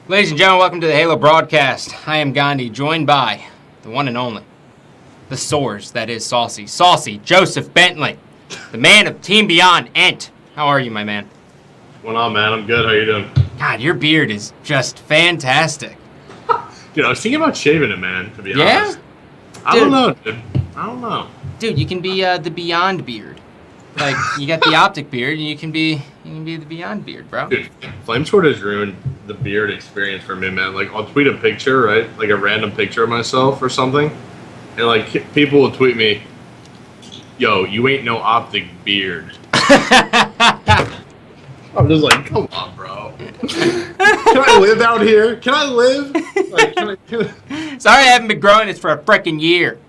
Ladies and gentlemen, welcome to the Halo broadcast. I am Gandhi, joined by the one and only, the source that is Saucey. Saucey, Joseph Bentley, the man of Team Beyond, Ent. How are you, my man? What's going on, man? I'm good. How you doing? God, your beard is just fantastic. Dude, I was thinking about shaving it, man, to be honest. I don't know, dude. I don't know. Dude, you can be the Beyond beard. Like, you got the optic beard, and you can be the Beyond beard, bro. Dude, Flamesword has ruined the beard experience for me, man. Like, I'll tweet a picture, right? Like a random picture of myself or something. And, like, people will tweet me, yo, you ain't no optic beard. I'm just like, come on, bro. Can I live out here? Can I live? Like, Sorry I haven't been growing this for a freaking year.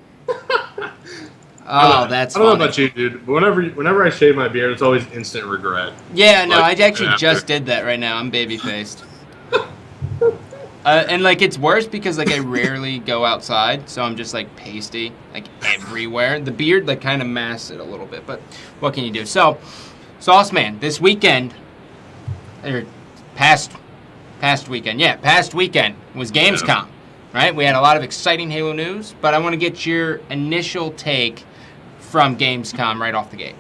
Oh, that's funny. I don't know about you, dude, but whenever I shave my beard, it's always instant regret. Yeah, no, like, I actually just did that right now. I'm baby-faced. And, like, it's worse because, like, I rarely go outside, so I'm just, like, pasty, like, everywhere. The beard, like, kind of masks it a little bit, but what can you do? So, Sauce Man, this weekend, or past weekend was Gamescom, right? We had a lot of exciting Halo news, but I want to get your initial take from Gamescom right off the gate.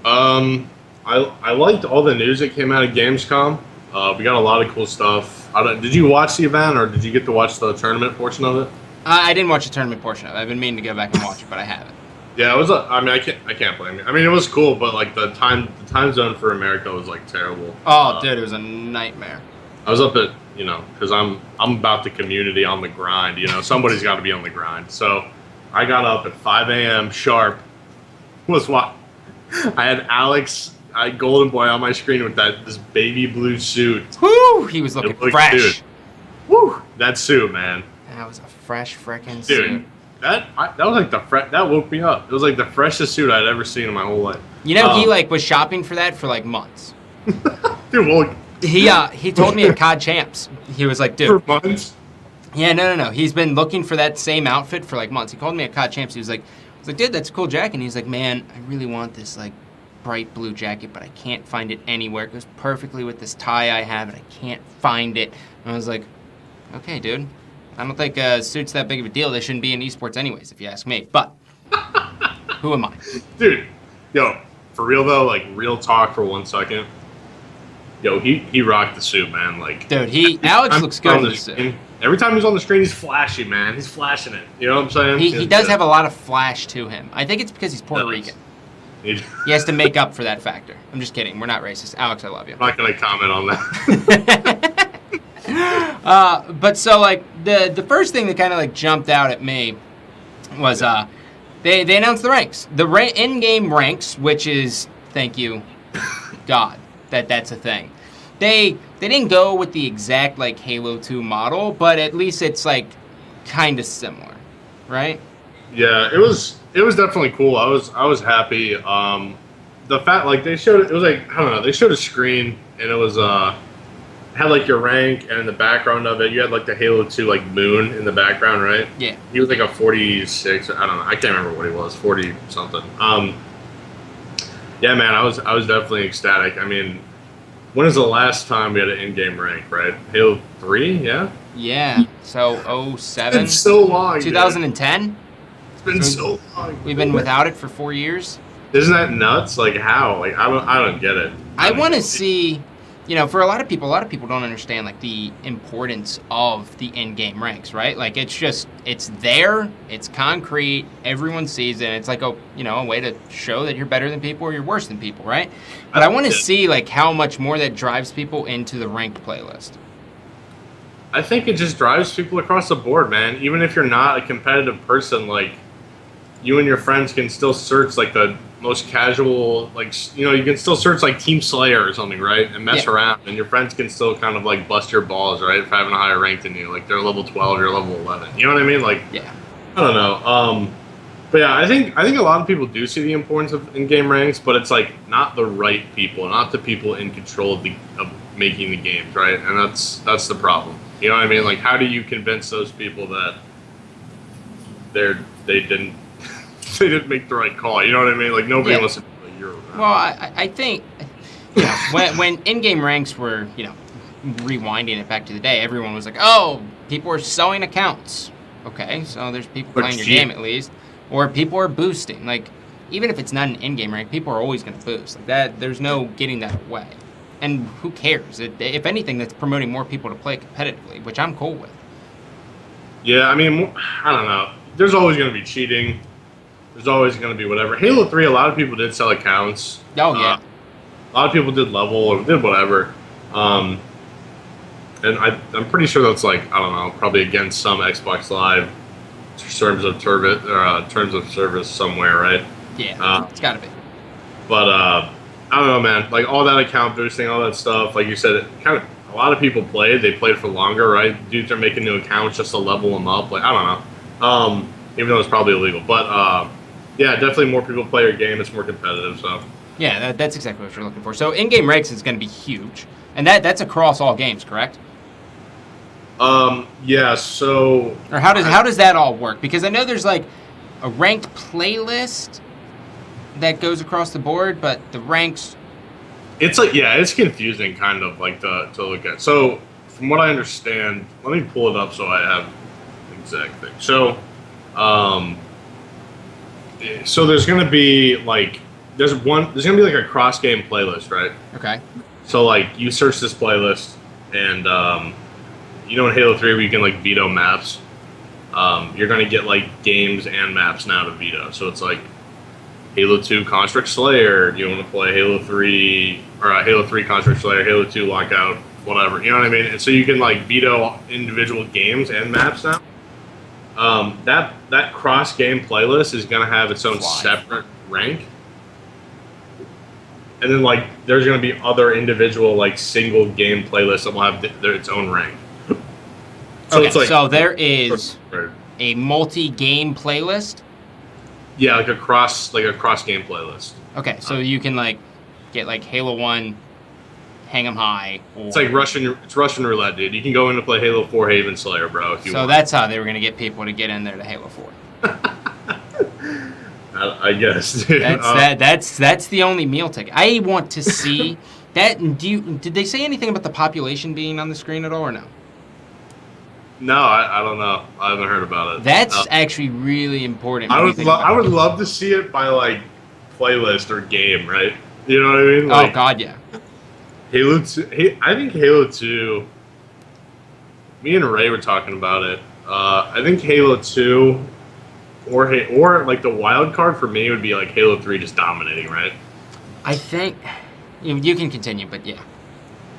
I liked all the news that came out of Gamescom. We got a lot of cool stuff. Did you watch the event, or did you get to watch the tournament portion of it? I didn't watch the tournament portion of it. I've been meaning to go back and watch it, but I haven't. Yeah, it was. I can't blame you. I mean, it was cool, but like the time zone for America was like terrible. Oh, dude, it was a nightmare. I was up at because I'm about the community on the grind. Somebody's got to be on the grind. So I got up at 5 a.m. sharp. Was what? I had Alex, Golden Boy, on my screen with this baby blue suit. Woo! He was looking fresh. Dude, woo! That suit, man. That was a fresh freaking suit. Dude, that was like that woke me up. It was like the freshest suit I'd ever seen in my whole life. He was shopping for that for like months. Dude, well, he told me at COD Champs. He was like, dude. For months? Yeah, no. He's been looking for that same outfit for like months. He called me at COD Champs. He was like, dude, that's a cool jacket. And he's like, man, I really want this like bright blue jacket, but I can't find it anywhere. It goes perfectly with this tie I have, and I can't find it. And I was like, okay, dude. I don't think suits that big of a deal. They shouldn't be in esports anyways, if you ask me. But who am I? Dude, yo, for real though, like real talk for 1 second. Yo, he rocked the suit, man. Like, dude, Alex looks good in the suit. Every time he's on the screen, he's flashy, man. He's flashing it. You know what I'm saying? He does have a lot of flash to him. I think it's because he's Puerto Rican. He has to make up for that factor. I'm just kidding. We're not racist. Alex, I love you. I'm not going to comment on that. But so, like, the first thing that kind of, like, jumped out at me was they announced the ranks. The in-game ranks, which is, thank you, God, that's a thing. They didn't go with the exact, like, Halo 2 model, but at least it's, like, kind of similar, right? Yeah, it was definitely cool. I was happy. The fact, like, they showed it was like, I don't know, they showed a screen, and it was had like your rank, and in the background of it you had like the Halo 2 like moon in the background, right? Yeah. He was like a 46, I don't know, I can't remember what he was, 40 something. Yeah, man, I was definitely ecstatic. I mean, when is the last time we had an in-game rank, right? Halo 3, yeah? Yeah. So 07. It's so long. 2010. It's been so long. We've been without it for 4 years. Isn't that nuts? Like, how? Like, I don't get it. I want to see, for a lot of people don't understand, like, the importance of the in-game ranks, right? Like, it's there, it's concrete, everyone sees it, and it's like a way to show that you're better than people or you're worse than people, right? But I want to see, like, how much more that drives people into the ranked playlist. I think it just drives people across the board, man. Even if you're not a competitive person, like, you and your friends can still search, like, the most casual, like, you can still search, like, Team Slayer or something, right? And mess around, and your friends can still kind of, like, bust your balls, right? For having a higher rank than you. Like, they're level 12, you're level 11. You know what I mean? Like, yeah. I don't know. But yeah, I think a lot of people do see the importance of in-game ranks, but it's, like, not the right people, not the people in control of making the games, right? And that's the problem. You know what I mean? Like, how do you convince those people that they didn't make the right call? You know what I mean? Like, nobody wants to be like, you're around. Well, I think when in-game ranks were rewinding it back to the day, everyone was like, "Oh, people are selling accounts." Okay, so there's people playing your game at least, or people are boosting. Like, even if it's not an in-game rank, people are always going to boost. Like that, there's no getting that away. And who cares? If anything, that's promoting more people to play competitively, which I'm cool with. Yeah, I mean, I don't know. There's always going to be cheating. There's always going to be whatever. Halo 3, a lot of people did sell accounts. Oh, yeah. A lot of people did level or did whatever. And I'm pretty sure that's like, I don't know, probably against some Xbox Live terms of service somewhere, right? Yeah, it's got to be. But I don't know, man. Like all that account boosting, all that stuff. Like you said, it kind of a lot of people played. They played for longer, right? Dudes are making new accounts just to level them up. Like I don't know. Even though it's probably illegal, but yeah, definitely more people play your game. It's more competitive. So yeah, that's exactly what you're looking for. So in-game ranks is going to be huge, and that's across all games, correct? Yeah. So or how does that all work? Because I know there's like a ranked playlist that goes across the board, but the ranks. It's like it's confusing, kind of like to look at. So from what I understand, let me pull it up so I have the exact thing. So, so there's gonna be like there's gonna be like a cross game playlist, right? Okay. So like you search this playlist, and you know in Halo 3 where you can like veto maps, you're gonna get like games and maps now to veto. So it's like Halo 2 Construct Slayer. Do you want to play Halo 3 or Halo 3 Construct Slayer, Halo 2 Lockout, whatever? You know what I mean? And so you can like veto individual games and maps now. That cross game playlist is gonna have its own separate rank, and then like there's gonna be other individual like single game playlists that will have its own rank. So okay, it's like, so there is a multi-game playlist. Yeah, like a cross game playlist. Okay, so you can like get like Halo 1, Hang 'em High. Or... It's like Russian roulette, dude. You can go in to play Halo 4 Haven Slayer, bro, if you want. So that's how they were going to get people to get in there to Halo 4. I guess. Dude. That's the only meal ticket. I want to see that. Did they say anything about the population being on the screen at all or no? No, I don't know. I haven't heard about it. That's actually really important. I would love to see it by like playlist or game, right? You know what I mean? Like, oh God, yeah. Halo 2. I think Halo 2. Me and Ray were talking about it. I think Halo 2 or like the wild card for me would be like Halo 3 just dominating, right? I think you can continue, but yeah.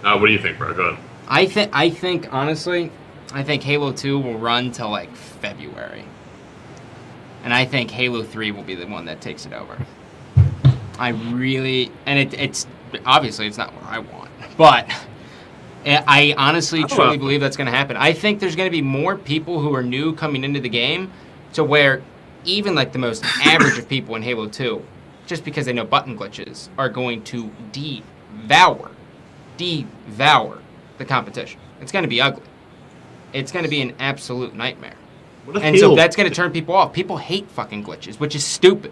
What do you think, bro? Go ahead. I think honestly. I think Halo 2 will run till like February. And I think Halo 3 will be the one that takes it over. It's obviously it's not what I want, but I honestly truly believe that's going to happen. I think there's going to be more people who are new coming into the game to where even like the most average of people in Halo 2, just because they know button glitches, are going to devour the competition. It's going to be ugly. It's going to be an absolute nightmare. And so that's going to turn people off. People hate fucking glitches, which is stupid.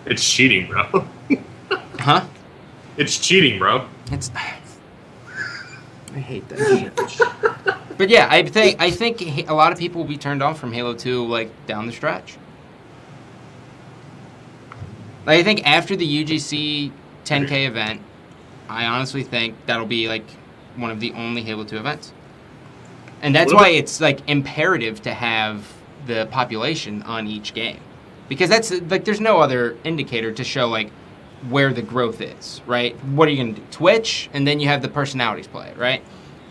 It's cheating, bro. Huh? It's cheating, bro. I hate that shit. But yeah, I think a lot of people will be turned off from Halo 2 like down the stretch. Like, I think after the UGC 10K event, I honestly think that'll be like one of the only Halo 2 events. And that's why it's like imperative to have the population on each game. Because that's like there's no other indicator to show like where the growth is, right? What are you going to do? Twitch, and then you have the personalities play it, right?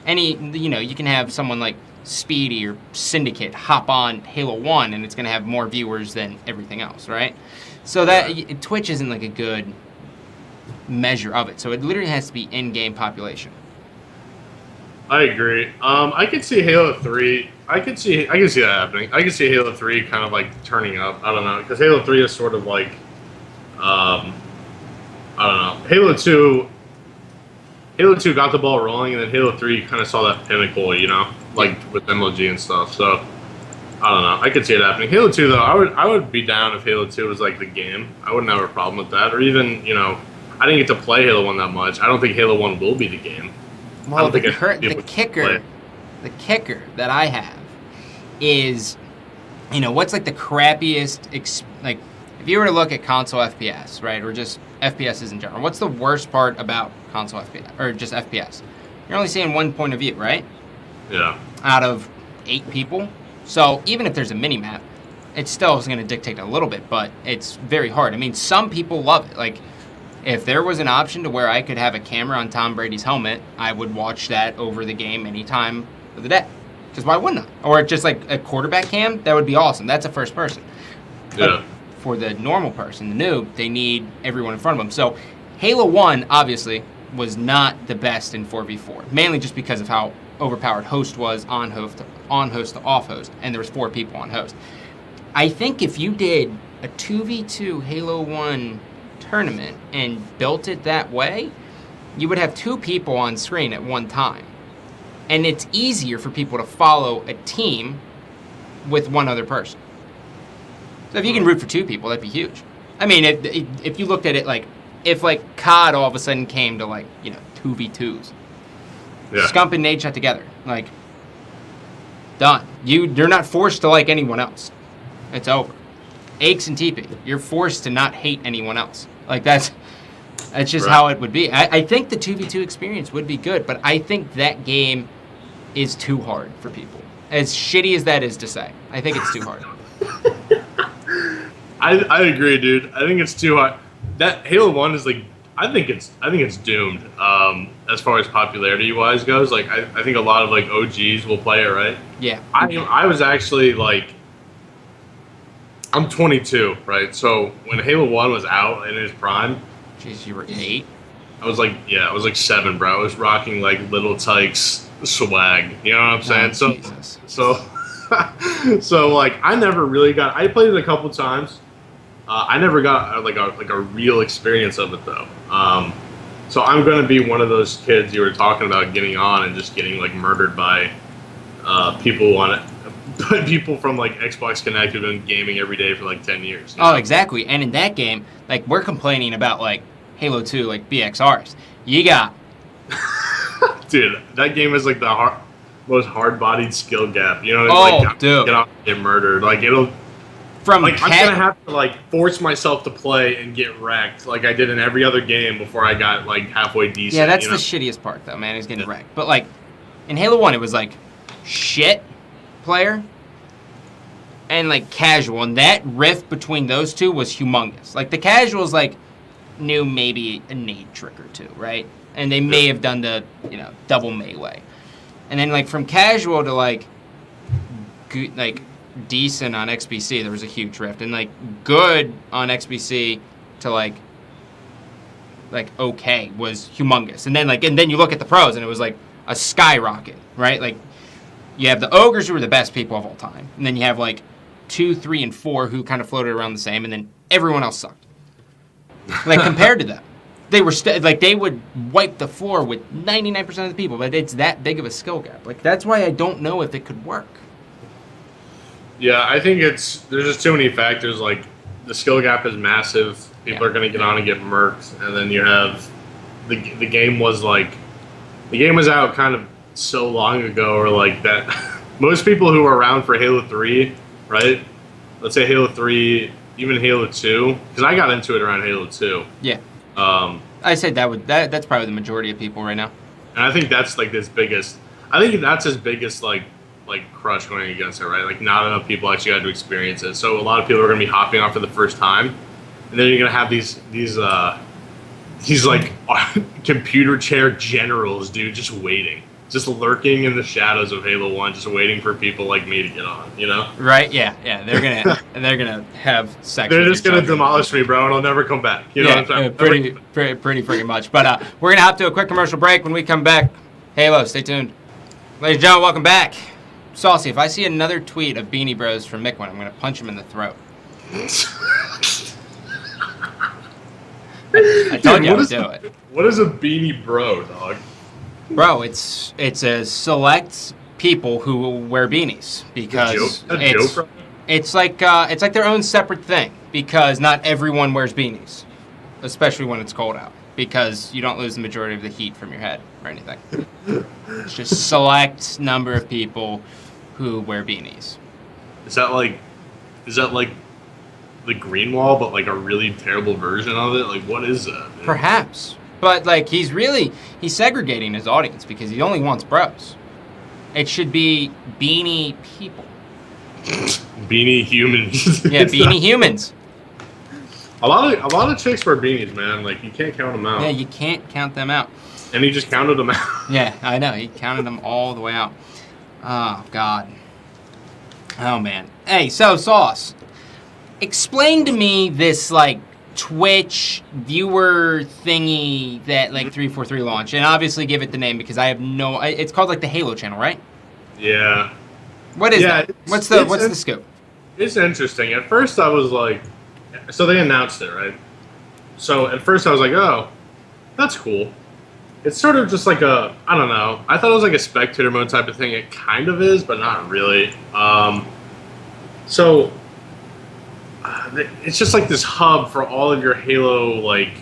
You can have someone like Speedy or Syndicate hop on Halo 1 and it's going to have more viewers than everything else, right? So that Twitch isn't like a good measure of it. So it literally has to be in-game population. I agree. I could see Halo 3. I can see that happening. I can see Halo 3 kind of like turning up. I don't know, because Halo 3 is sort of like, I don't know. Halo 2 got the ball rolling, and then Halo 3 kind of saw that pinnacle, you know, like with MLG and stuff. So I don't know. I could see it happening. Halo 2 though, I would be down if Halo 2 was like the game. I wouldn't have a problem with that. Or even I didn't get to play Halo 1 that much. I don't think Halo 1 will be the game. Well, don't think I'd be able to play. the kicker that I have is, what's like the crappiest, like, if you were to look at console FPS, right, or just FPSs in general, what's the worst part about console FPS, or just FPS? You're only seeing one point of view, right? Yeah. Out of 8 people. So even if there's a mini-map, it still is going to dictate a little bit, but it's very hard. I mean, some people love it. Like, if there was an option to where I could have a camera on Tom Brady's helmet, I would watch that over the game any time of the day. Because why wouldn't I? Or just like a quarterback cam, that would be awesome. That's a first person. But for the normal person, the noob, they need everyone in front of them. So Halo 1, obviously, was not the best in 4v4, mainly just because of how overpowered host was on host to off host, and there was 4 people on host. I think if you did a 2v2 Halo 1 tournament and built it that way, you would have 2 people on screen at one time. And it's easier for people to follow a team with one other person. So if you can root for 2 people, that'd be huge. I mean, if you looked at it like, if like COD all of a sudden came to like, 2v2s. Yeah. Scump and Nade shot together. Like, done. You're not forced to like anyone else. It's over. Aches and TP. You're forced to not hate anyone else. Like, that's just how it would be. I think the 2v2 experience would be good, but I think that game is too hard for people. As shitty as that is to say, I think it's too hard. I agree, dude. I think it's too hard. That Halo 1 is like, I think it's doomed. As far as popularity wise goes, like I think a lot of like OGs will play it, right? Yeah. I was actually like, I'm 22, right? So when Halo 1 was out in its prime, Jeez, you were 8? I was like 7, bro. I was rocking like Little Tykes swag. You know what I'm saying? Jesus. So like I never really got. I played it a couple times. I never got like a real experience of it though. So I'm gonna be one of those kids you were talking about getting on and just getting like murdered by people on it. But people from like Xbox Connect who've been gaming every day for like 10 years. Oh, exactly. And in that game, like, we're complaining about like Halo 2, like BXRs. You got, dude, that game is like the most hard-bodied skill gap. You know, dude, get off and get murdered. Like it'll. From like I'm gonna have to like force myself to play and get wrecked like I did in every other game before I got like halfway decent. Yeah, that's the shittiest part though, man. Is getting wrecked. But like in Halo 1, it was like shit player and like casual, and that rift between those two was humongous. Like the casuals like knew maybe a nade trick or two, right? And they may have done the double melee, and then like from casual to like good, like decent on XBC, there was a huge rift, and like good on XBC to like okay was humongous, and then you look at the pros, and it was like a skyrocket, right? Like you have the ogres who were the best people of all time, and then you have like 2, 3, and 4 who kind of floated around the same, and then everyone else sucked. Like compared to them, they were they would wipe the floor with 99% of the people, but it's that big of a skill gap. Like that's why I don't know if it could work. Yeah, I think there's just too many factors. Like the skill gap is massive. People are going to get on and get murked, and then you have the game was out kind of so long ago, or like that. Most people who were around for Halo 3, right? Let's say Halo 3, even Halo 2, because I got into it around Halo 2. Yeah. I said that's probably the majority of people right now. And I think that's like his biggest. I think that's his biggest like crush going against it, right? Like not enough people actually got to experience it. So a lot of people are going to be hopping off for the first time, and then you're going to have these like computer chair generals, dude, just waiting, just lurking in the shadows of Halo 1, just waiting for people like me to get on, you know? Right? Yeah. They're gonna have sex. They're just gonna demolish me, bro, and I'll never come back. You know what I'm saying? Pretty freaking much. But we're gonna have to do a quick commercial break. When we come back, Halo, stay tuned. Ladies and gentlemen, welcome back. Saucey, if I see another tweet of Beanie Bros from Mickwin, I'm gonna punch him in the throat. I told you I would do it. What is a Beanie Bro, dog? Bro, it's a select people who wear beanies because it's like their own separate thing because not everyone wears beanies, especially when it's cold out. because you don't lose the majority of the heat from your head or anything. It's just select number of people who wear beanies. Is that like the green wall, but like a really terrible version of it? Like, what is that, man? Perhaps. But like he's segregating his audience because he only wants bros. It should be beanie people. Beanie humans. Yeah, beanie humans. A lot of chicks wear beanies, man. Like, you can't count them out. Yeah, you can't count them out. And he just counted them out. Yeah, I know. He counted them all the way out. Oh, God. Oh, man. Hey, so, Sauce, explain to me this, like, Twitch viewer thingy that, like, 343 launched. And obviously give it the name because I have no... It's called, like, the Halo channel, right? Yeah. What is that? What's the scoop? It's interesting. At first, I was like... So they announced it, right? So at first, I was like, oh, that's cool. It's sort of just like a... I don't know. I thought it was like a spectator mode type of thing. It kind of is, but not really. So... it's just like this hub for all of your Halo, like...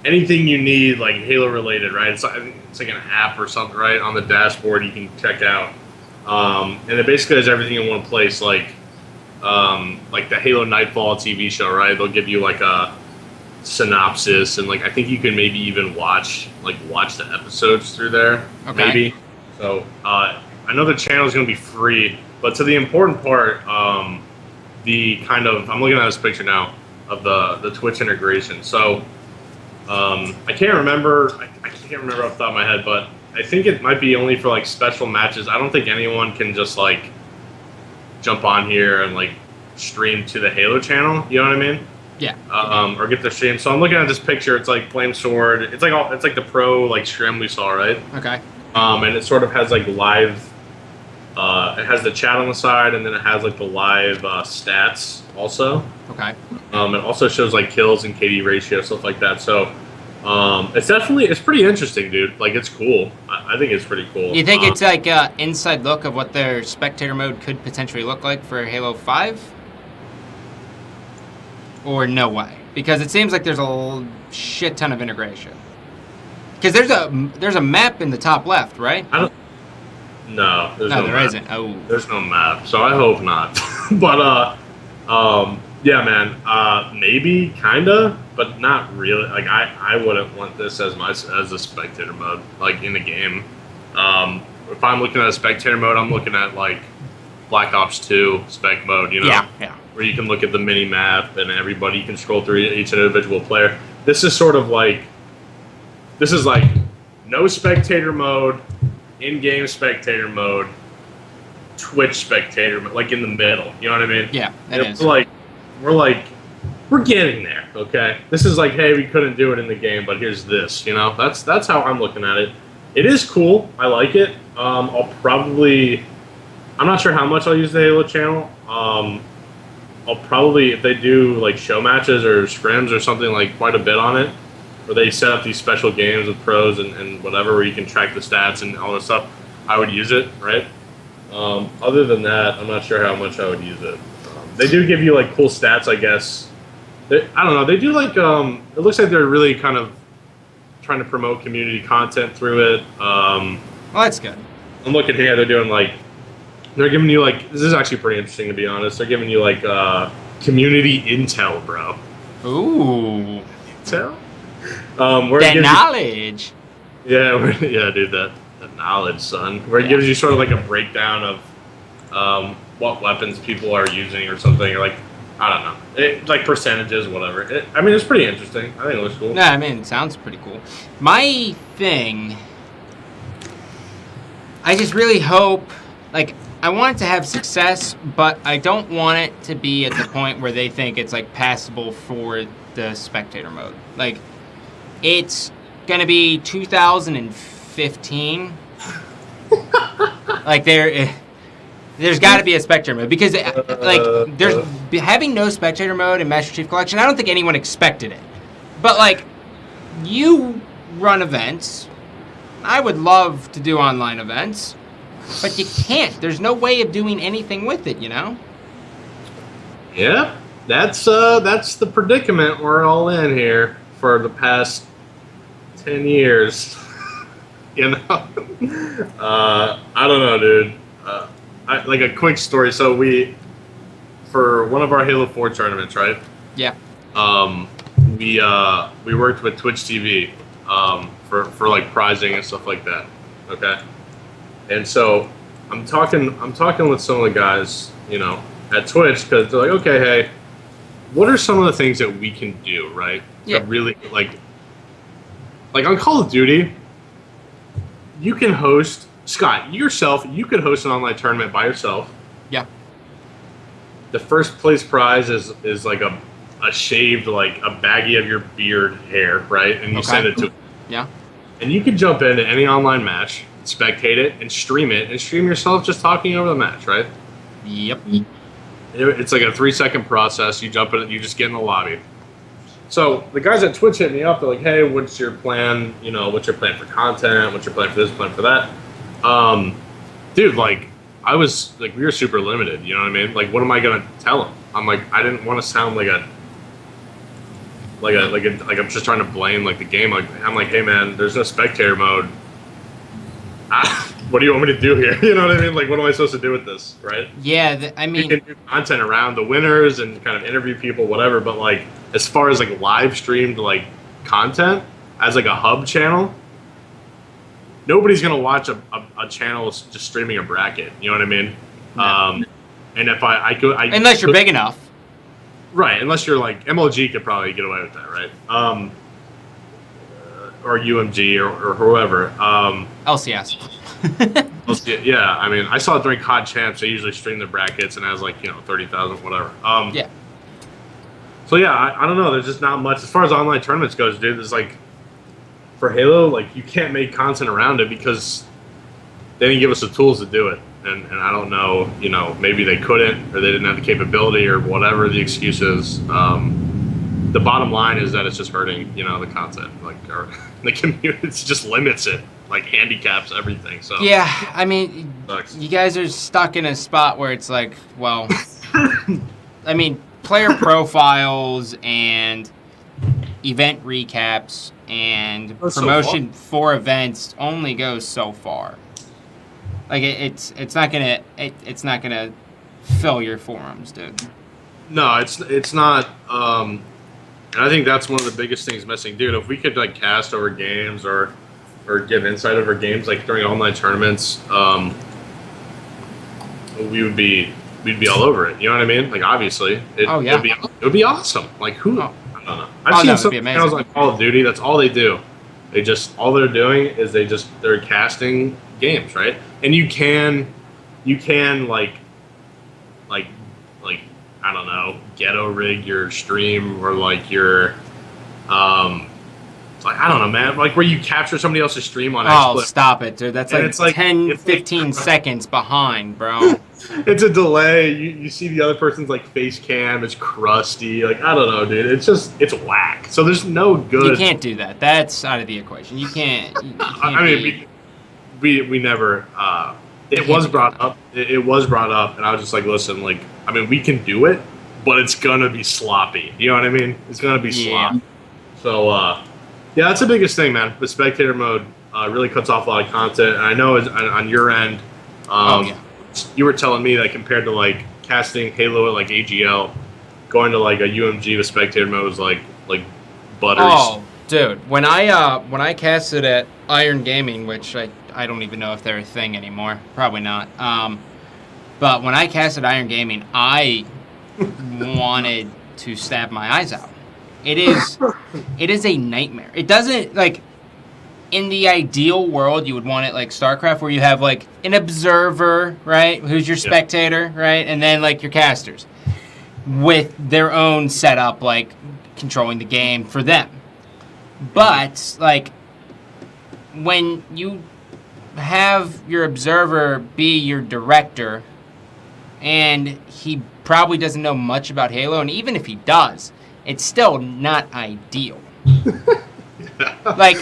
anything you need, like, Halo-related, right? It's like an app or something, right? On the dashboard you can check out. And it basically has everything in one place, like the Halo Nightfall TV show, right? They'll give you like a synopsis, and like I think you can maybe even watch the episodes through there, okay. Maybe. So I know the channel is going to be free, but to the important part, the kind of I'm looking at this picture now of the Twitch integration. So I can't remember. I can't remember off the top of my head, but I think it might be only for like special matches. I don't think anyone can just like jump on here and like stream to the Halo channel. You know what I mean? Yeah. Or get the stream. So I'm looking at this picture. It's like Flame Sword. It's like the pro like stream we saw, right? Okay. And it sort of has like live. It has the chat on the side, and then it has like the live stats also. Okay. It also shows like kills and KD ratio, stuff like that. So it's pretty interesting, dude. Like, it's cool. I think it's pretty cool. You think it's like an inside look of what their spectator mode could potentially look like for Halo 5? Or no way? Because it seems like there's a shit ton of integration. Because there's a map in the top left, right? No, there's no there map. Isn't. Oh, there's no map, so I hope not. But yeah, man, maybe kinda, but not really. Like I wouldn't want this as a spectator mode, like in the game. If I'm looking at a spectator mode, I'm looking at like Black Ops 2 spec mode, you know? Yeah. Where you can look at the mini map and everybody can scroll through each individual player. This is sort of like no spectator mode, in-game spectator mode, Twitch spectator mode, like in the middle. You know what I mean? Yeah, it is. We're getting there. Okay, this is like, hey, we couldn't do it in the game, but here's this. You know, that's how I'm looking at it. It is cool. I like it. I'm not sure how much I'll use the Halo channel. I'll probably, if they do like show matches or scrims or something, like quite a bit on it, where they set up these special games with pros and whatever, where you can track the stats and all this stuff, I would use it, right? Other than that, I'm not sure how much I would use it. They do give you like cool stats, I guess. I don't know. They do like, it looks like they're really kind of trying to promote community content through it. Well, that's good. I'm looking here, they're giving you like, this is actually pretty interesting to be honest. They're giving you like community intel, bro. Ooh. Intel? That knowledge. Yeah, dude, that knowledge, son. Where it gives you sort of like a breakdown of what weapons people are using or something, or like, I don't know, like percentages, whatever. It's pretty interesting. I think it looks cool. Yeah, it sounds pretty cool. My thing, I just really hope, like, I want it to have success, but I don't want it to be at the point where they think it's like passable for the spectator mode. Like, it's gonna be 2015. Like there's got to be a spectator mode because like there's having no spectator mode in Master Chief Collection. I don't think anyone expected it, but like you run events. I would love to do online events, but you can't. There's no way of doing anything with it, you know? Yeah, that's the predicament we're all in here for the past 10 years. You know, I don't know, dude. Like a quick story. So for one of our Halo 4 tournaments, right? Yeah. We worked with Twitch TV for like prizing and stuff like that. Okay. And so I'm talking with some of the guys, you know, at Twitch, because they're like, okay, hey, what are some of the things that we can do, right? Yeah. To really like on Call of Duty. You can host, Scott, yourself, you could host an online tournament by yourself. Yeah. The first place prize is like a shaved, like a baggie of your beard hair, right? And you send it to Yeah. And you can jump into any online match, spectate it, and stream yourself just talking over the match, right? Yep. It's like a 3-second process. You jump in, you just get in the lobby. So the guys at Twitch hit me up. They're like, "Hey, what's your plan? You know, what's your plan for content? What's your plan for this? Plan for that?" Dude, like, I was like, we were super limited. You know what I mean? Like, what am I gonna tell them? I'm like, I didn't want to sound like I'm just trying to blame like the game. Like, I'm like, hey man, there's no spectator mode. What do you want me to do here? You know what I mean? Like, what am I supposed to do with this, right? Yeah, I mean, we can do content around the winners and kind of interview people, whatever. But like, as far as like live streamed like content as like a hub channel, nobody's gonna watch a channel just streaming a bracket. You know what I mean? No. And if I could, unless you're big enough, right? Unless you're like MLG could probably get away with that, right? Or UMG or whoever. LCS. Yeah, I mean, I saw it during COD Champs. They usually stream the brackets and has like 30,000, whatever. Yeah. So yeah, I don't know. There's just not much as far as online tournaments goes, dude. There's like for Halo, like you can't make content around it because they didn't give us the tools to do it, and I don't know. You know, maybe they couldn't or they didn't have the capability or whatever the excuse is. The bottom line is that it's just hurting, the content, like or the community. It just limits it, like handicaps everything. So yeah, I mean, sucks. You guys are stuck in a spot where it's like, well, I mean, player profiles and event recaps and promotion for events only goes so far. Like it's not gonna fill your forums, dude. No, it's not. And I think that's one of the biggest things missing, dude. If we could like cast over games or give insight over games like during online tournaments, we'd be all over it. You know what I mean? Like obviously, it would be awesome. Like who? I don't know. I've seen some channels like Call of Duty. That's all they do. All they're doing is they're casting games, right? And you can like I don't know, ghetto rig your stream or like your like I don't know, man, like where you capture somebody else's stream on XSplit. Oh, stop it, dude. That's like 10, 15 seconds behind, bro. It's a delay. You see the other person's like face cam, it's crusty. Like I don't know, dude. It's whack. So there's no good. You can't do that. That's out of the equation. You can't. I mean, we never. It was brought up. It was brought up, and I was just like, listen, like, I mean, we can do it, but it's gonna be sloppy. You know what I mean? It's gonna be sloppy. So, yeah, that's the biggest thing, man. The spectator mode really cuts off a lot of content, and I know on your end, you were telling me that compared to like casting Halo at like AGL, going to like a UMG with spectator mode was like butters. Oh, dude, when I casted at Iron Gaming, which I don't even know if they're a thing anymore. Probably not. But when I casted Iron Gaming, I wanted to stab my eyes out. It is a nightmare. It doesn't, like, in the ideal world, you would want it like StarCraft, where you have like an observer, right, who's your spectator, right, and then like your casters with their own setup, like controlling the game for them. But like when you have your observer be your director, and he probably doesn't know much about Halo, and even if he does, it's still not ideal. Like,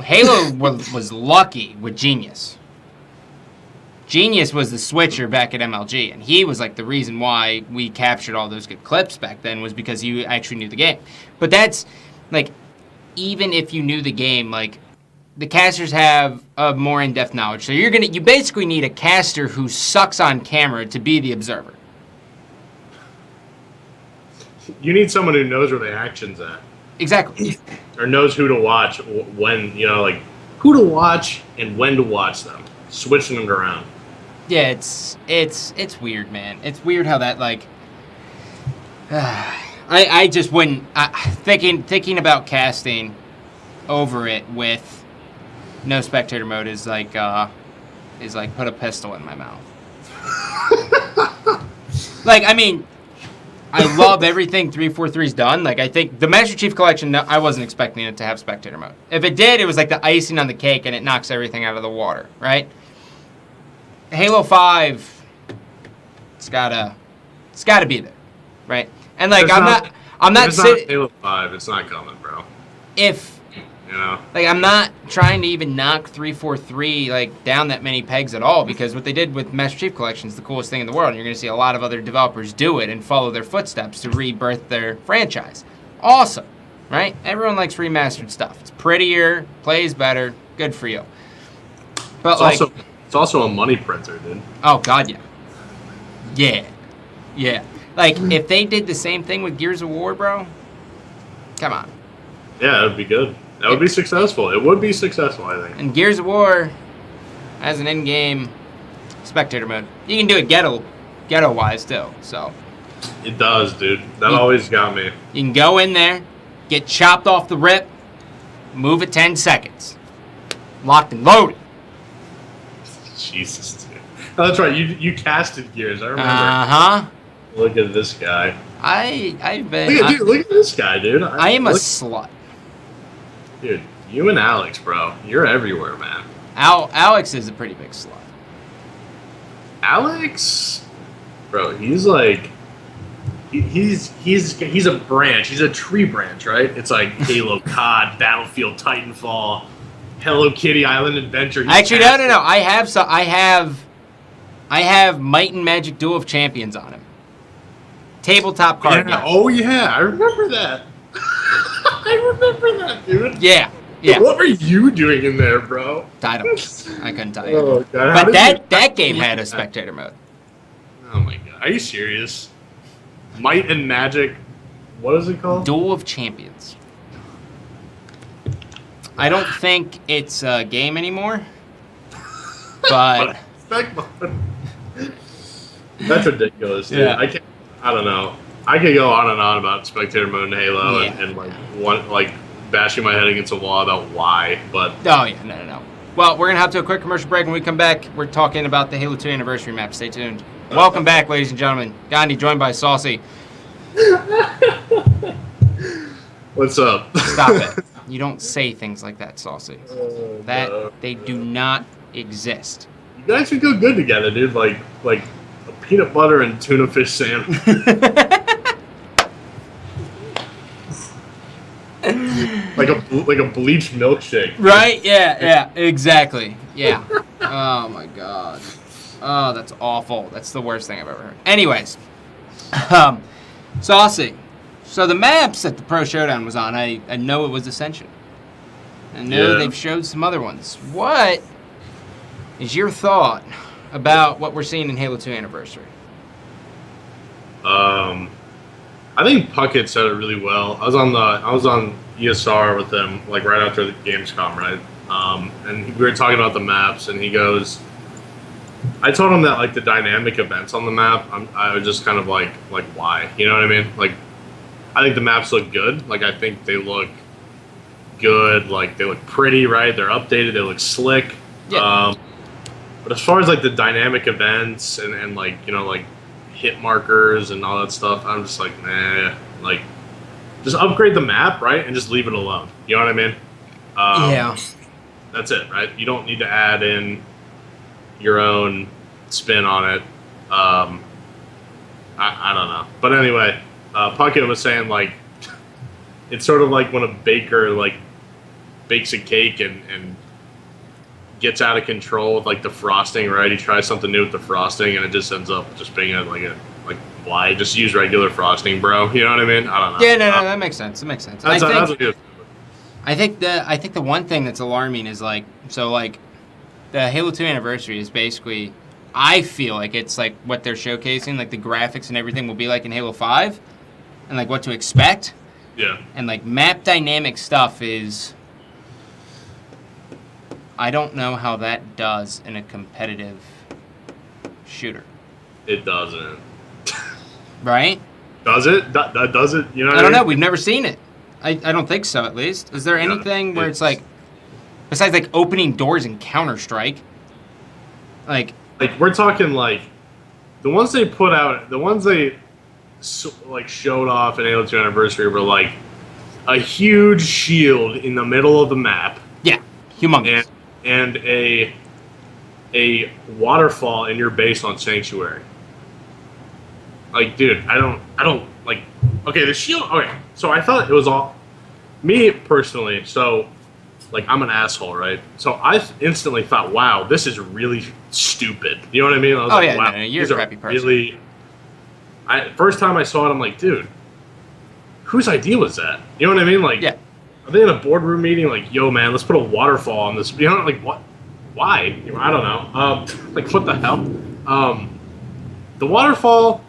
Halo was lucky with Genius. Genius was the switcher back at MLG, and he was like the reason why we captured all those good clips back then, was because he actually knew the game. But that's like, even if you knew the game, like the casters have a more in-depth knowledge. So you basically need a caster who sucks on camera to be the observer. You need someone who knows where the action's at. Exactly. Or knows who to watch when, like who to watch and when to watch them. Switching them around. Yeah, it's weird, man. It's weird how that like. I just wouldn't thinking about casting over it with no spectator mode is like put a pistol in my mouth. Like, I mean, I love everything 343's done. Like, I think the Master Chief Collection, I wasn't expecting it to have spectator mode. If it did, it was like the icing on the cake, and it knocks everything out of the water, right? Halo 5, it's gotta be there, right? And like, I'm not sitting Halo 5. It's not coming, bro. Like, I'm not trying to even knock 343 like down that many pegs at all, because what they did with Master Chief Collection is the coolest thing in the world, and you're going to see a lot of other developers do it and follow their footsteps to rebirth their franchise. Awesome, right? Everyone likes remastered stuff. It's prettier, plays better, good for you. But it's also a money printer, dude. Oh God, yeah. Like, if they did the same thing with Gears of War, bro, come on. Yeah, that'd be good. That would be successful. It would be successful, I think. And Gears of War has an in-game spectator mode. You can do it ghetto-wise, too, so. It does, dude. That always got me. You can go in there, get chopped off the rip, move it 10 seconds. Locked and loaded. Jesus, dude. Oh, that's right. You casted Gears. I remember. Uh-huh. Look at this guy. I've been... Look at this guy, dude. I am a slut. Dude, you and Alex, bro. You're everywhere, man. Alex is a pretty big slut. Alex, bro, he's like... He's a branch. He's a tree branch, right? It's like Halo, COD, Battlefield, Titanfall, Hello Kitty Island Adventure. Actually, no. I have Might and Magic Duel of Champions on him. Tabletop card game. Oh, yeah. I remember that. I remember that, dude. Yeah. What were you doing in there, bro? I couldn't tell you. Oh, God. But that game had a spectator mode. Oh, my God. Are you serious? Might and Magic. What is it called? Duel of Champions. I don't think it's a game anymore. But that's ridiculous, dude. Yeah. I don't know. I could go on and on about spectator mode in Halo and bashing my head against a wall about why, but oh yeah, no. Well, we're gonna have to a quick commercial break. When we come back, we're talking about the Halo 2 anniversary map. Stay tuned. Welcome back, ladies and gentlemen. Gandhi joined by Saucey. What's up? Stop it. You don't say things like that, Saucey. No. They do not exist. You guys should go good together, dude. Like a peanut butter and tuna fish sandwich. like a bleached milkshake. Right? Yeah, exactly. Yeah. Oh my God. Oh, that's awful. That's the worst thing I've ever heard. Anyways, Saucey. So the maps that the Pro Showdown was on, I know it was Ascension. I know they've showed some other ones. What is your thought about what we're seeing in Halo 2 Anniversary? I think Puckett said it really well. I was on ESR with him like right after the Gamescom, right? And we were talking about the maps, and he goes, I told him that like the dynamic events on the map, I was just kind of like why? You know what I mean? Like, I think the maps look good. Like, I think they look good. Like, they look pretty, right? They're updated. They look slick. Yeah. But as far as like the dynamic events and like, you know, like hit markers and all that stuff, I'm just like, nah. Like, just upgrade the map, right? And just leave it alone. You know what I mean? Yeah. That's it, right? You don't need to add in your own spin on it. I don't know. But anyway, Puckett was saying, like, it's sort of like when a baker, like, bakes a cake and gets out of control with, like, the frosting, right? He tries something new with the frosting, and it just ends up just being why? Just use regular frosting, bro. You know what I mean? I don't know. Yeah, no, that makes sense. That makes sense. That's what he was. I think the one thing that's alarming is like the Halo 2 anniversary is basically, I feel like it's like what they're showcasing, like the graphics and everything will be like in Halo 5, and like what to expect. Yeah. And like map dynamic stuff is, I don't know how that does in a competitive shooter. It doesn't. Right? Does it? Does it? You know? I don't know. We've never seen it. I don't think so, at least. Is there anything where it's like, besides like opening doors in Counter-Strike, like we're talking like the ones they put out, the ones they like showed off in Halo 2 Anniversary were like a huge shield in the middle of the map. Yeah, humongous. And a waterfall in your base on Sanctuary. Like, dude, I don't like. Okay, the shield. Okay, so I thought it was all me personally. So, like, I'm an asshole, right? So I instantly thought, wow, this is really stupid. You know what I mean? I was like, wow, no, you're a crappy person. Really. First time I saw it, I'm like, dude, whose idea was that? You know what I mean? Like, yeah. Are they in a boardroom meeting? Like, yo, man, let's put a waterfall on this. You know, like, what? Why? I don't know. Like, what the hell? The waterfall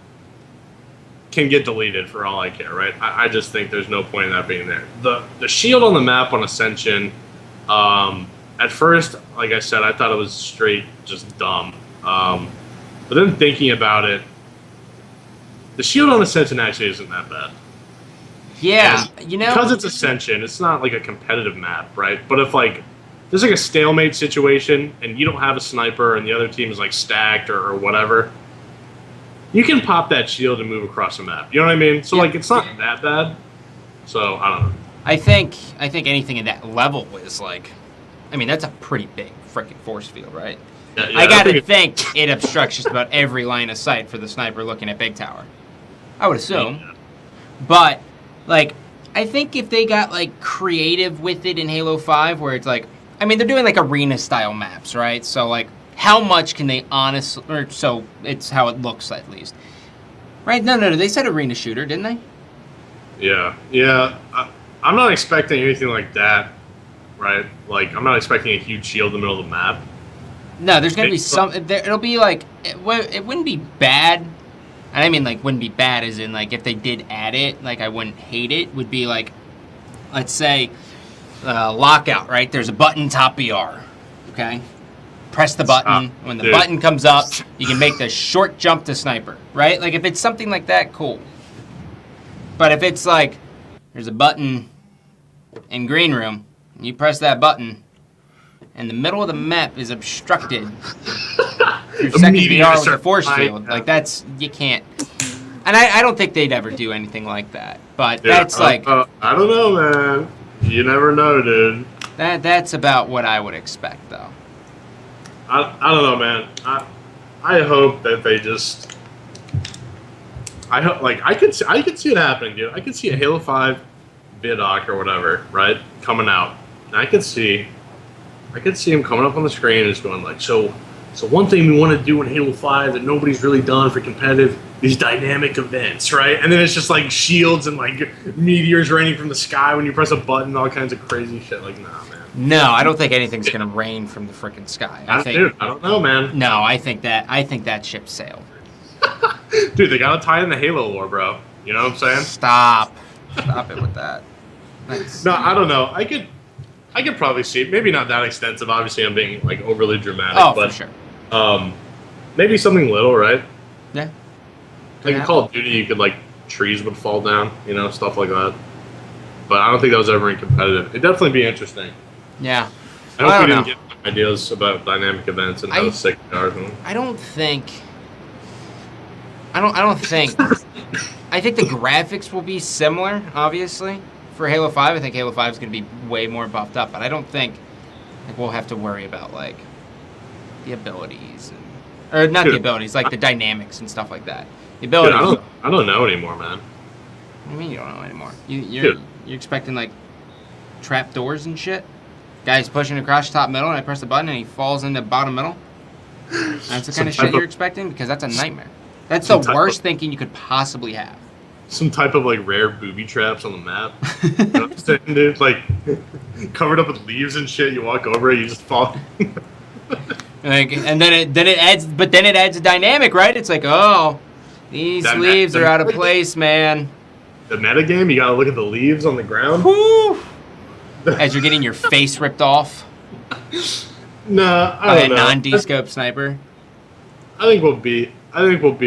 can get deleted for all I care, right? I just think there's no point in that being there. The shield on the map on Ascension, at first, like I said, I thought it was straight just dumb. But then thinking about it, the shield on Ascension actually isn't that bad. Yeah, and because it's Ascension, it's not like a competitive map, right? But if like there's like a stalemate situation and you don't have a sniper and the other team is like stacked or whatever, you can pop that shield and move across the map. You know what I mean? So like it's not that bad. So I don't know. I think anything in that level is like, I mean, that's a pretty big freaking force field, right? Yeah, I gotta think it obstructs just about every line of sight for the sniper looking at Big Tower. I would assume. Yeah. But, like, I think if they got, like, creative with it in Halo 5, where it's like, I mean, they're doing, like, arena-style maps, right? So, like, how much can they honestly, or so it's how it looks at least. Right? No, they said arena shooter, didn't they? Yeah. I'm not expecting anything like that, right? Like, I'm not expecting a huge shield in the middle of the map. No, there's going to be some, it'll be, like, it wouldn't be bad. And I mean, like, wouldn't be bad as in, like, if they did add it, like, I wouldn't hate it. Would be, like, let's say, lockout, right? There's a button top BR, okay? Press the button. When the button comes up, you can make the short jump to sniper, right? Like, if it's something like that, cool. But if it's, like, there's a button in green room, and you press that button, and the middle of the map is obstructed your second BR with a force field. Like, that's, you can't. And I don't think they'd ever do anything like that. But that's like. I don't know, man. You never know, dude. That's about what I would expect, though. I don't know, man. I hope that they just. I hope, like, I could see it happening, dude. I could see a Halo 5 Vidoc or whatever, right, coming out. And I could see him coming up on the screen and just going like, so one thing we want to do in Halo 5 that nobody's really done for competitive, these dynamic events, right? And then it's just like shields and like meteors raining from the sky when you press a button, all kinds of crazy shit. Like, nah, man. No, I don't think anything's gonna rain from the freaking sky. I don't know, man. No, I think that ship sailed. Dude, they gotta tie in the Halo lore, bro. You know what I'm saying? Stop it with that. Thanks. No, I don't know. I could probably see it. Maybe not that extensive. Obviously, I'm being like overly dramatic. Oh, but, for sure. Maybe something little, right? Yeah. Like in Call of Duty, you could like trees would fall down, you know, stuff like that. But I don't think that was ever in competitive. It'd definitely be interesting. Yeah. I hope we didn't get ideas about dynamic events and how sick they are. I don't think. I think the graphics will be similar, obviously. For Halo 5, I think Halo 5 is going to be way more buffed up, but I don't think we'll have to worry about like the abilities, or not the abilities, like the dynamics and stuff like that. The abilities. Dude, I don't know anymore, man. What do you mean you don't know anymore? You're expecting like trap doors and shit? Guy's pushing across top middle, and I press the button, and he falls into bottom middle. That's the kind of shit you're expecting, because that's a nightmare. That's the worst thinking you could possibly have. some type of like rare booby traps on the map. You know what I'm saying, dude? Like covered up with leaves and shit. You walk over it, you just fall. Like, and then it adds a dynamic, right? It's like, oh, these leaves are out of place, man. The metagame, you gotta look at the leaves on the ground. Woo! As you're getting your face ripped off. Nah, I by a don't know. non-descope sniper. I think we'll be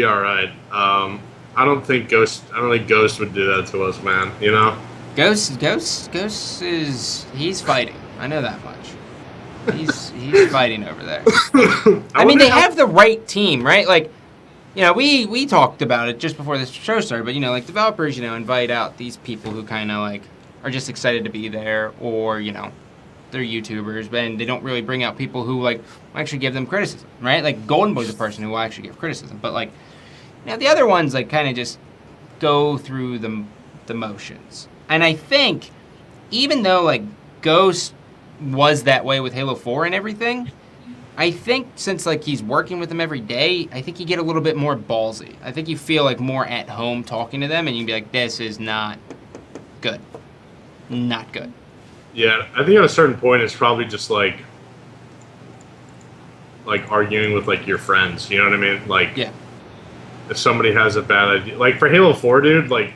all right. I don't think Ghost would do that to us, man. You know. Ghost is he's fighting. I know that much. He's fighting over there. I mean, they have the right team, right? Like, you know, we talked about it just before this show started, but, you know, like, developers, you know, invite out these people who kind of, like, are just excited to be there, or, you know, they're YouTubers, and they don't really bring out people who, like, actually give them criticism, right? Like, Golden Boy's a person who will actually give criticism, but, like, you know, the other ones, like, kind of just go through the motions. And I think, even though, like, Ghost was that way with Halo 4 and everything, I think since, like, he's working with them every day, I think you get a little bit more ballsy. I think you feel, like, more at home talking to them, and you'd be like, this is not good. Not good. Yeah, I think at a certain point it's probably just, like arguing with, like, your friends, you know what I mean? Like, yeah. If somebody has a bad idea. Like, for Halo 4, dude, like,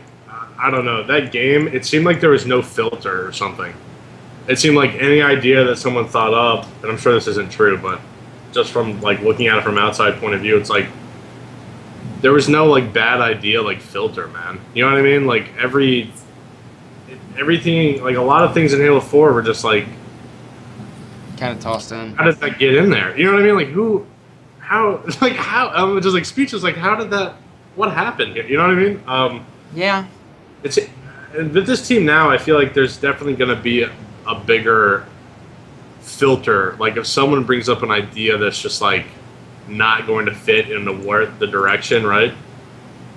I don't know, that game, it seemed like there was no filter or something. It seemed like any idea that someone thought up, and I'm sure this isn't true, but just from, like, looking at it from an outside point of view, it's like there was no, like, bad idea, like, filter, man. You know what I mean? Like, everything, like, a lot of things in Halo 4 were just, like, kind of tossed in. How did that get in there? You know what I mean? Like, I'm just, like, speechless. Like, how did that, what happened here? You know what I mean? Yeah. With this team now, I feel like there's definitely going to be a bigger filter. Like, if someone brings up an idea that's just, like, not going to fit in the direction, right?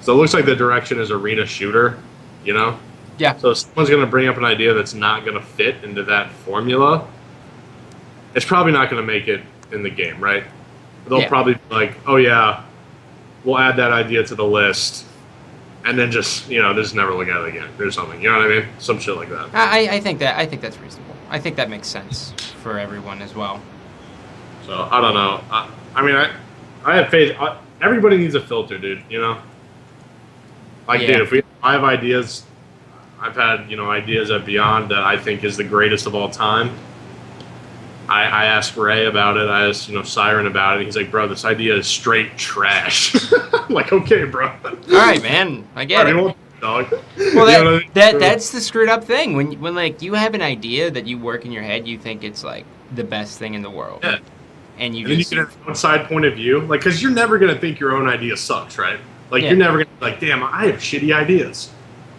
So it looks like the direction is arena shooter, you know? Yeah. So if someone's going to bring up an idea that's not going to fit into that formula, it's probably not going to make it in the game, right? They'll probably be like, oh, yeah, we'll add that idea to the list, and then just, you know, just never look at it again or something. You know what I mean? Some shit like that. I think that's reasonable. I think that makes sense for everyone as well. So, I don't know. I mean, I have faith. Everybody needs a filter, dude, you know? Like, dude, if I have ideas, I've had, you know, ideas at Beyond that I think is the greatest of all time. I asked Ray about it. I asked, you know, Siren about it. He's like, bro, this idea is straight trash. I'm like, okay, bro. All right, man. I get it. Dog. Well, that's the screwed up thing. When like you have an idea that you work in your head, you think it's like the best thing in the world. Yeah. And you get an outside point of view, like, because you're never gonna think your own idea sucks, right? Like, you're never gonna be like, damn, I have shitty ideas.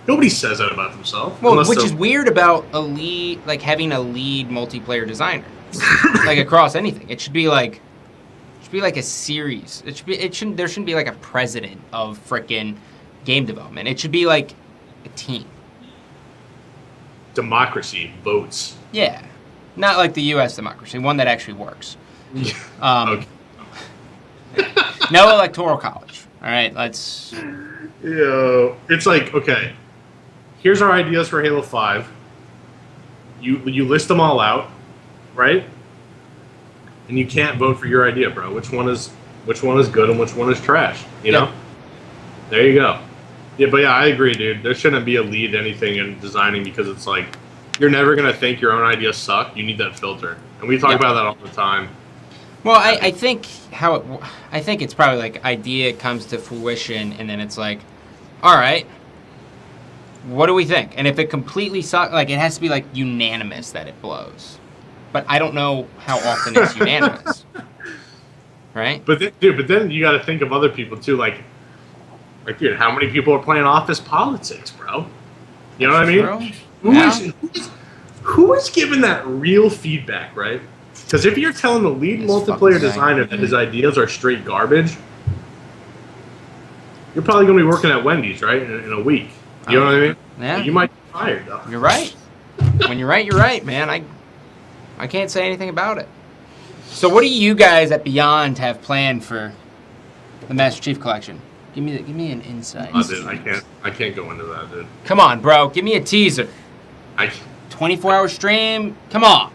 Nobody says that about themselves. Well, which is weird about a lead, like having a lead multiplayer designer, like across anything. It should be like a series. There shouldn't be like a president of frickin' game development. It should be like a team. Democracy, votes. Yeah, not like the U.S. democracy, one that actually works. Okay. No electoral college. All right, let's. It's like, okay, here's our ideas for Halo 5. You list them all out, right? And you can't vote for your idea, bro. Which one is good and which one is trash? You know? There you go. Yeah, but yeah, I agree, dude. There shouldn't be a lead anything in designing, because it's like you're never gonna think your own ideas suck. You need that filter, and we talk about that all the time. Well, I think it's probably like idea comes to fruition, and then it's like, all right, what do we think? And if it completely sucks, like, it has to be like unanimous that it blows. But I don't know how often it's unanimous, right? But then you got to think of other people too. Like, dude, how many people are playing office politics, bro? You know what I mean? Who is giving that real feedback, right? Because if you're telling the lead multiplayer designer that his ideas are straight garbage, you're probably going to be working at Wendy's, right, in a week. You know what I mean? Yeah. You might be fired, though. You're right. When you're right, man. I can't say anything about it. So what do you guys at Beyond have planned for the Master Chief Collection? Give me an insight. Oh, dude, I can't go into that, dude. Come on, bro. Give me a teaser. 24-hour stream. Come on.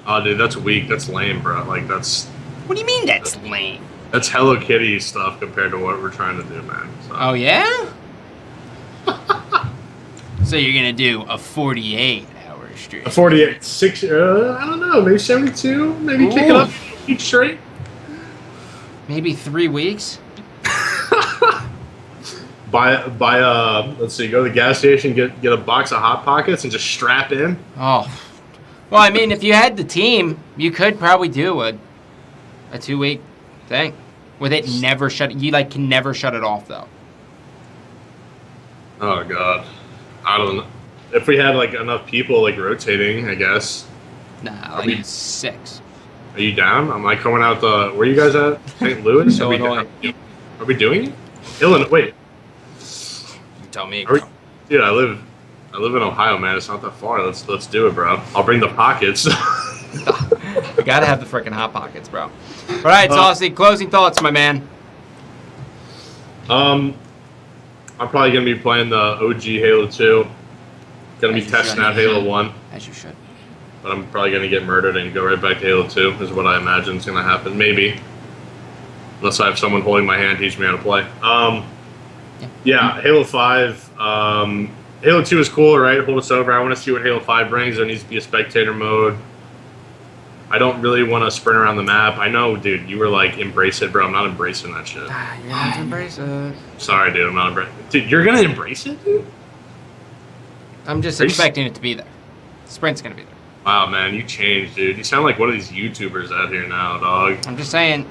Oh, dude, that's weak. That's lame, bro. Like, that's... What do you mean that's lame? That's Hello Kitty stuff compared to what we're trying to do, man. So. Oh, yeah? So you're going to do a 48-hour stream. A 48, 6, I don't know, maybe 72? Maybe kick it up each straight? Maybe 3 weeks? Let's see, go to the gas station, get a box of Hot Pockets and just strap in. Oh. Well, I mean, if you had the team, you could probably do a 2-week thing with it never shut. You like can never shut it off though. Oh God, I don't know. If we had like enough people like rotating, I guess. Nah, like 6. Are you down? Am I coming out the? Where are you guys at? St. Louis? Illinois. Are we doing it? Illinois. Wait. You tell me. Dude, I live in Ohio, man. It's not that far. Let's do it, bro. I'll bring the pockets. You gotta have the freaking Hot Pockets, bro. All right, Saucey, closing thoughts, my man. I'm probably gonna be playing the OG Halo 2. Gonna be testing out Halo 1. As you should. But I'm probably gonna get murdered and go right back to Halo 2. Is what I imagine is gonna happen. Maybe, unless I have someone holding my hand, teach me how to play. Yeah, Halo 5. Halo 2 is cool, right? Hold us over. I want to see what Halo 5 brings. There needs to be a spectator mode. I don't really want to sprint around the map. I know, dude, you were like, embrace it, bro. I'm not embracing that shit. You're not to embrace it. Sorry, dude. I'm not embracing it. Dude, you're going to embrace it, dude? I'm just expecting it to be there. Sprint's going to be there. Wow, man. You changed, dude. You sound like one of these YouTubers out here now, dog. I'm just saying.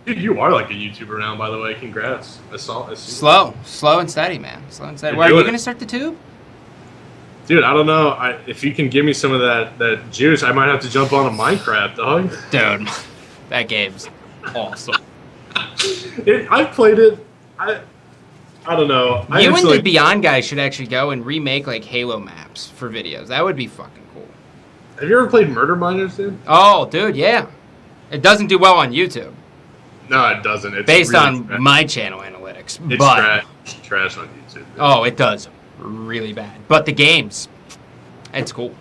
You are like a YouTuber now, by the way. Congrats. I see. Slow and steady, man. Slow and steady. Where are you going to start the tube? Dude, I don't know. If you can give me some of that juice, I might have to jump on a Minecraft, dog. Dude, that game's awesome. I've played it. I don't know. You and the Beyond guys should actually go and remake like Halo maps for videos. That would be fucking cool. Have you ever played Murder Miners, dude? Oh, dude, yeah. It doesn't do well on YouTube. No, it doesn't. It's based really on trash. My channel analytics. It's trash on YouTube. Dude. Oh, it does really bad. But the games, it's cool.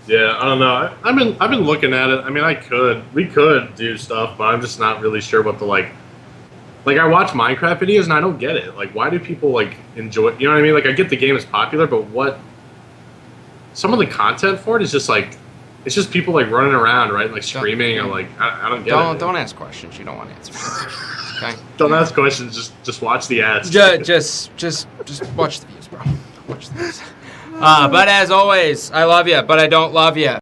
Yeah, I don't know. I've been looking at it. I mean, we could do stuff, but I'm just not really sure what the like. Like I watch Minecraft videos and I don't get it. Like, why do people like enjoy? You know what I mean? Like, I get the game is popular, but what? Some of the content for it is just like, it's just people like running around, right? Like screaming or like I don't get it. Don't ask questions you don't want answers. Okay. Don't ask questions. Just watch the ads. Just watch the views, bro. Watch the views. But as always, I love you, but I don't love you.